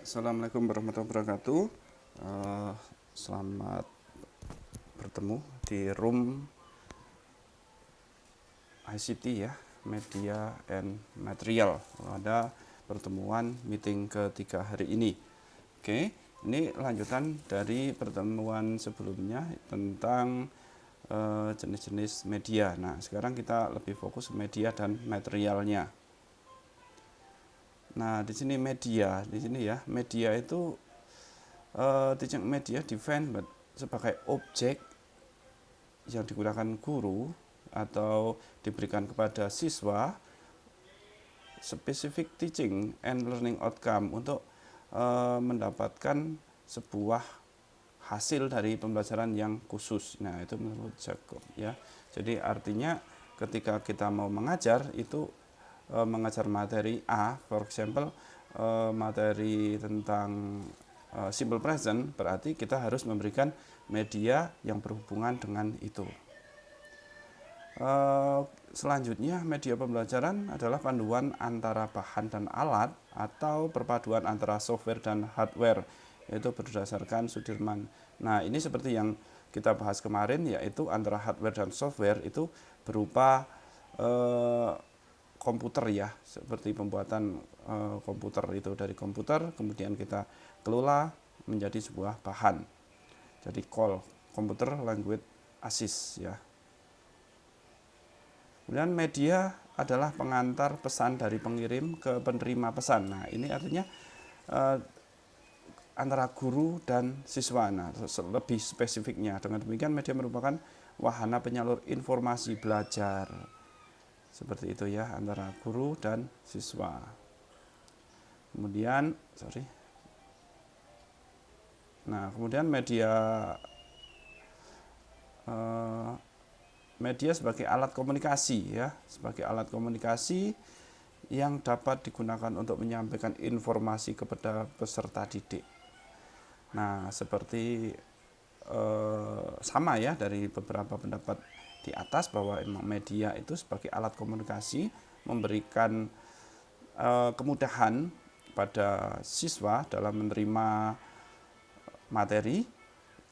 Assalamualaikum warahmatullahi wabarakatuh. Selamat bertemu di room ICT ya, Media and Material. Ada pertemuan meeting ketiga hari ini. Oke, ini lanjutan dari pertemuan sebelumnya tentang jenis-jenis media. Nah, sekarang kita lebih fokus media dan materialnya. Nah, di sini media, di sini ya, media itu teaching media define sebagai objek yang digunakan guru atau diberikan kepada siswa specific teaching and learning outcome untuk mendapatkan sebuah hasil dari pembelajaran yang khusus. Nah, itu menurut Jacob ya. Jadi artinya ketika kita mau mengajar itu mengajar materi A, for example materi tentang simple present, berarti kita harus memberikan media yang berhubungan dengan itu. Selanjutnya, media pembelajaran adalah panduan antara bahan dan alat atau perpaduan antara software dan hardware, yaitu berdasarkan Sudirman. Nah, ini seperti yang kita bahas kemarin, yaitu antara hardware dan software itu berupa komputer ya, seperti pembuatan komputer itu dari komputer, kemudian kita kelola menjadi sebuah bahan. Jadi CAL, Computer Language Assist ya. Kemudian media adalah pengantar pesan dari pengirim ke penerima pesan. Nah, ini artinya antara guru dan siswa. Nah, lebih spesifiknya, dengan demikian media merupakan wahana penyalur informasi belajar. Seperti itu ya, antara guru dan siswa. Kemudian, kemudian media sebagai alat komunikasi ya, sebagai alat komunikasi yang dapat digunakan untuk menyampaikan informasi kepada peserta didik. Nah, seperti sama ya dari beberapa pendapat di atas bahwa media itu sebagai alat komunikasi memberikan kemudahan pada siswa dalam menerima materi,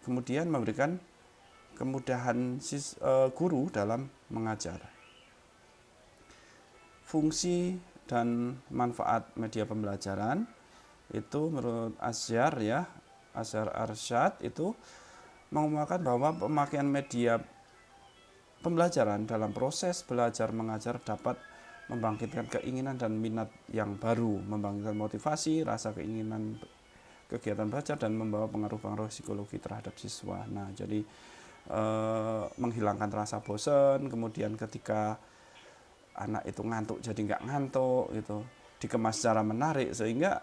kemudian memberikan kemudahan guru dalam mengajar. Fungsi dan manfaat media pembelajaran itu menurut Azhar ya, Azhar Arsyad itu mengemukakan bahwa pemakaian media pembelajaran dalam proses belajar mengajar dapat membangkitkan keinginan dan minat yang baru, membangkitkan motivasi, rasa keinginan kegiatan belajar, dan membawa pengaruh-pengaruh psikologi terhadap siswa. Nah, jadi menghilangkan rasa bosan, kemudian ketika anak itu ngantuk jadi nggak ngantuk gitu, dikemas secara menarik sehingga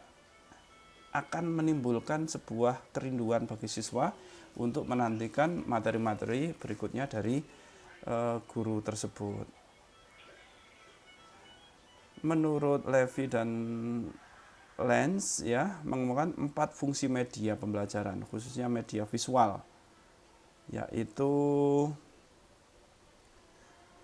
akan menimbulkan sebuah kerinduan bagi siswa untuk menantikan materi-materi berikutnya dari guru tersebut. Menurut Levy dan Lenz ya, mengemukakan 4 fungsi media pembelajaran, khususnya media visual, yaitu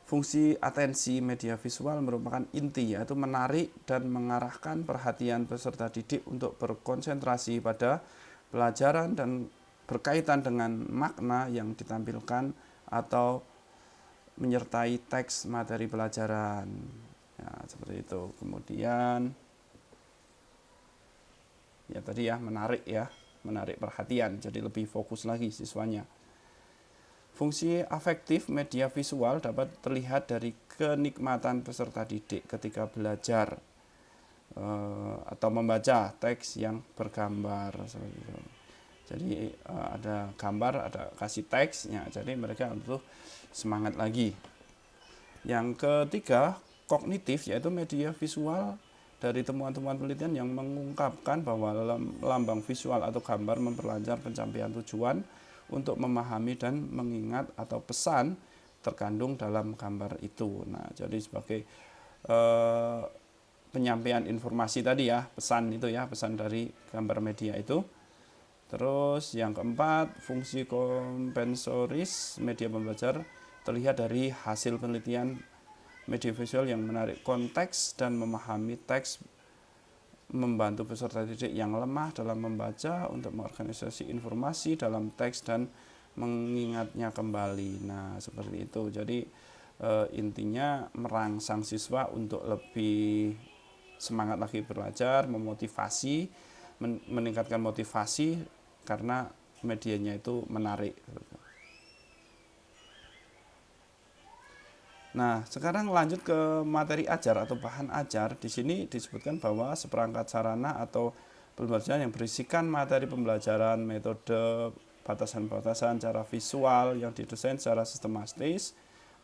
fungsi atensi media visual merupakan inti, yaitu menarik dan mengarahkan perhatian peserta didik untuk berkonsentrasi pada pelajaran dan berkaitan dengan makna yang ditampilkan atau menyertai teks materi pelajaran. Ya, seperti itu. Kemudian ya tadi ya, menarik perhatian, jadi lebih fokus lagi siswanya. Fungsi afektif media visual dapat terlihat dari kenikmatan peserta didik ketika belajar atau membaca teks yang bergambar. Jadi ada gambar, ada kasih teksnya, jadi mereka butuh semangat lagi. Yang ketiga, kognitif, yaitu media visual dari temuan-temuan penelitian yang mengungkapkan bahwa lambang visual atau gambar memperlancar pencapaian tujuan untuk memahami dan mengingat atau pesan terkandung dalam gambar itu. Nah, jadi sebagai penyampaian informasi tadi ya, pesan itu ya, pesan dari gambar media itu. Terus yang keempat, fungsi kompensoris media pembelajar terlihat dari hasil penelitian media visual yang menarik konteks dan memahami teks membantu peserta didik yang lemah dalam membaca untuk mengorganisasi informasi dalam teks dan mengingatnya kembali. Nah, seperti itu. Jadi intinya merangsang siswa untuk lebih semangat lagi belajar, memotivasi, meningkatkan motivasi karena medianya itu menarik. Nah, sekarang lanjut ke materi ajar atau bahan ajar. Di sini disebutkan bahwa seperangkat sarana atau pembelajaran yang berisikan materi pembelajaran, metode, batasan-batasan, cara visual yang didesain secara sistematis,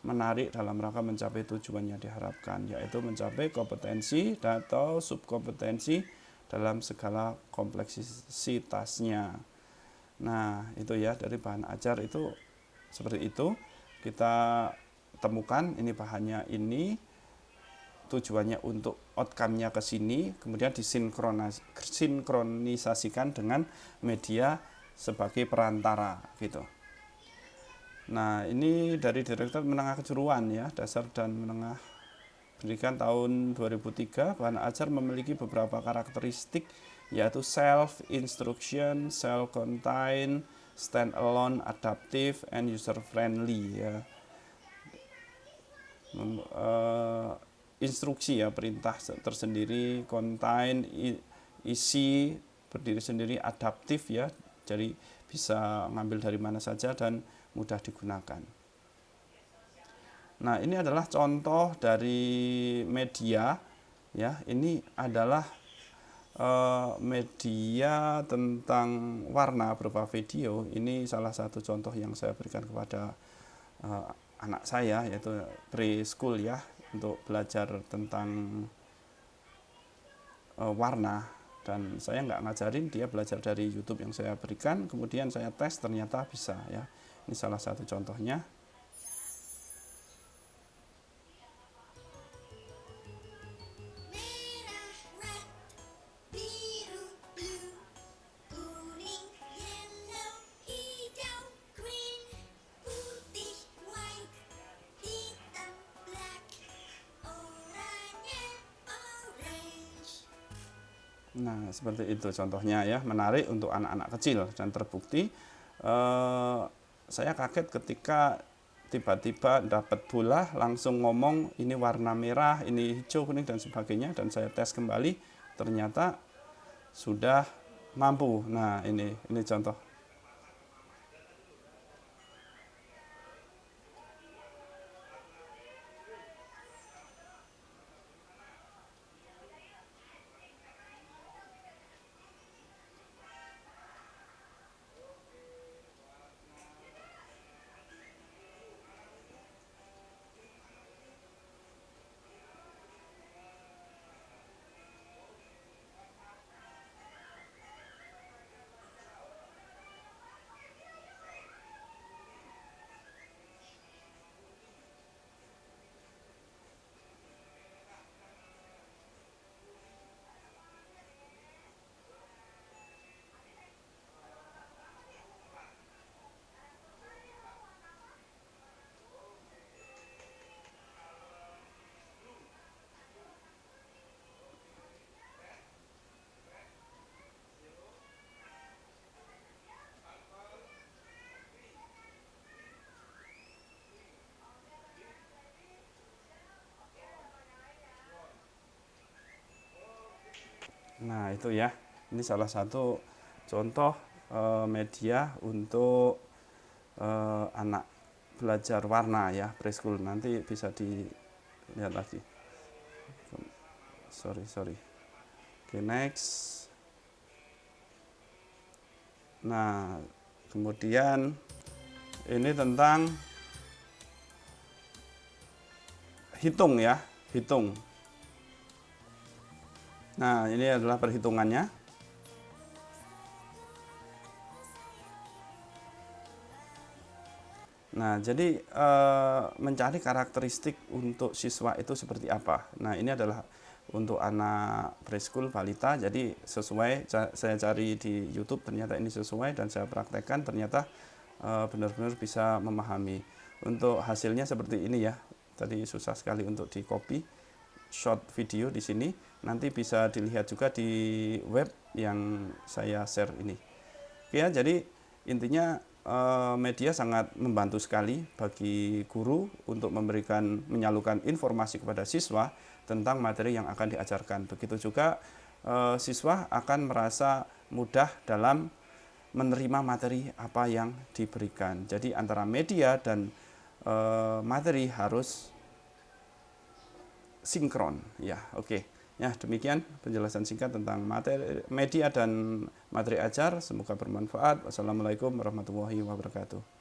menarik dalam rangka mencapai tujuan yang diharapkan, yaitu mencapai kompetensi atau subkompetensi dalam segala kompleksitasnya. Nah, itu ya dari bahan ajar itu seperti itu. Kita temukan ini bahannya ini, tujuannya untuk outcome-nya ke sini, kemudian disinkronisasikan dengan media sebagai perantara gitu. Nah, ini dari Direktorat Menengah Kejuruan ya, Dasar dan Menengah Pendidikan tahun 2003. Bahan ajar memiliki beberapa karakteristik yaitu self instruction, self contained, stand alone, adaptive, and user friendly ya. Instruksi ya, perintah tersendiri, contain, isi berdiri sendiri, adaptif ya, jadi bisa ngambil dari mana saja dan mudah digunakan. Nah, ini adalah contoh dari media ya. Ini adalah media tentang warna berupa video. Ini salah satu contoh yang saya berikan kepada anak saya, yaitu preschool ya, untuk belajar tentang warna. Dan saya nggak ngajarin, dia belajar dari YouTube yang saya berikan, kemudian saya tes ternyata bisa ya. Ini salah satu contohnya. Nah, seperti itu contohnya ya, menarik untuk anak-anak kecil dan terbukti saya kaget ketika tiba-tiba dapat bola langsung ngomong ini warna merah, ini hijau, kuning dan sebagainya, dan saya tes kembali ternyata sudah mampu. Nah, ini contoh. Nah, itu ya. Ini salah satu contoh media untuk anak belajar warna ya, preschool. Nanti bisa dilihat lagi. Sorry. Oke, next. Nah, kemudian ini tentang hitung ya, hitung. Nah, ini adalah perhitungannya. Nah, jadi mencari karakteristik untuk siswa itu seperti apa. Nah, ini adalah untuk anak preschool balita, jadi sesuai saya cari di YouTube, ternyata ini sesuai dan saya praktekkan, ternyata benar-benar bisa memahami. Untuk hasilnya seperti ini ya. Tadi susah sekali untuk di copy. short video di sini, nanti bisa dilihat juga di web yang saya share ini. Oke ya, jadi intinya media sangat membantu sekali bagi guru untuk menyalurkan informasi kepada siswa tentang materi yang akan diajarkan. Begitu juga siswa akan merasa mudah dalam menerima materi apa yang diberikan. Jadi antara media dan materi harus sinkron. Ya, oke. Ya, demikian penjelasan singkat tentang materi, media dan materi ajar. Semoga bermanfaat. Wassalamualaikum warahmatullahi wabarakatuh.